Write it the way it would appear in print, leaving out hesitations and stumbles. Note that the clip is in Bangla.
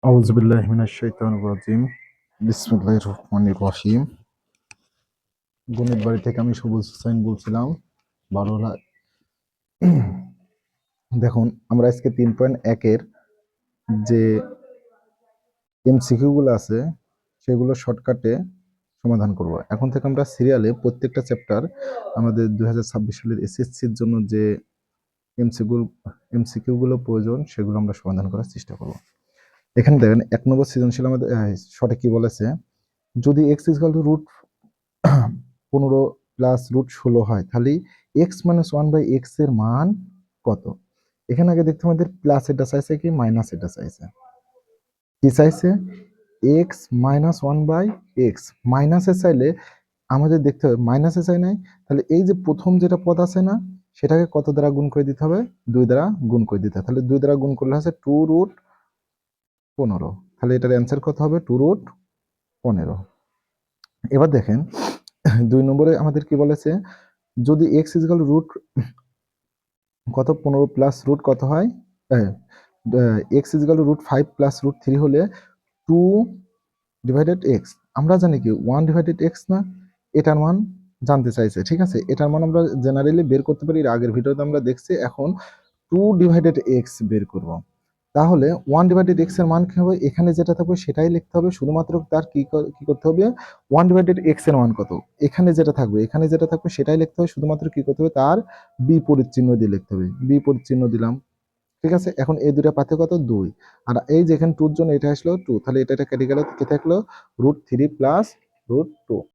আউযুবিল্লাহি মিনাশ শাইতানির রাজিম। বিসমিল্লাহির রহমানির রহিম। গণিত বাড়ি থেকে আমি সবুজ হোসেন বলছিলাম। বারোরা দেখুন, আমরা আজকে 3.1-এর যে এমসিকিউ গুলো আছে সেগুলো শর্টকাটে সমাধান করব। এখন থেকে আমরা সিরিয়ালে প্রত্যেকটা চ্যাপ্টার আমাদের 2026 সালের এসএসসির জন্য যে এমসিকিউ গুলো প্রয়োজন সেগুলো আমরা সমাধান করার চেষ্টা করব। এখানে দেখেন 1 নম্বর সৃজনশীল আমাদের সঠিক কি বলেছে, যদি x equal to root 15 plus root 16 হয়, তাহলে এক্স মাইনাস 1/x এর মান কত? এখানে আগে দেখতে আমাদের প্লাস এটা চাইছে কি মাইনাস এটা চাইছে, কি চাইছে এক্স মাইনাস 1/x। মাইনাসে চাইলে আমাদের দেখতে হবে মাইনাসে চাই নাই, তাহলে এই যে প্রথম যেটা পদ আছে না সেটাকে কত দ্বারা গুণ করে দিতে হবে, 2 দ্বারা গুণ করে দিতে হবে। তাহলে 2 দ্বারা গুণ করলে আছে 2√15। তাহলে এটার অ্যান্সার কত হবে 2√15। এবার দেখেন 2 নম্বরে আমাদের কি বলেছে, যদি এক্স ইকুয়াল রুট কত 15 প্লাস রুট কত হয়, x equal root 5 plus root 3 হলে 2/x। আমরা জানি কি 1/x না, এটার মান জানতে চাইছে। ঠিক আছে, এটার মান আমরা জেনারেলি বের করতে পারি, এর আগের ভিডিওতে আমরা দেখছি। এখন 2/x বের করব। তাহলে 1/x এর মান কি হবে, এখানে যেটা থাকবে সেটাই লিখতে হবে, শুধুমাত্র তার কি করতে হবে 1/x এর মান কত, এখানে যেটা থাকবে সেটাই লিখতে হবে, শুধুমাত্র কি করতে হবে তার বিপরীত চিহ্ন দিয়ে লিখতে হবে। বিপরীত চিহ্ন দিলাম। ঠিক আছে, এখন এই দুটা পার্থক্য কত 2, আর এই যে এখানে 2 এর জন্য এটা আসলো 2, তাহলে এটা কেটে গেল, কি থাকলো √3 প্লাস √2।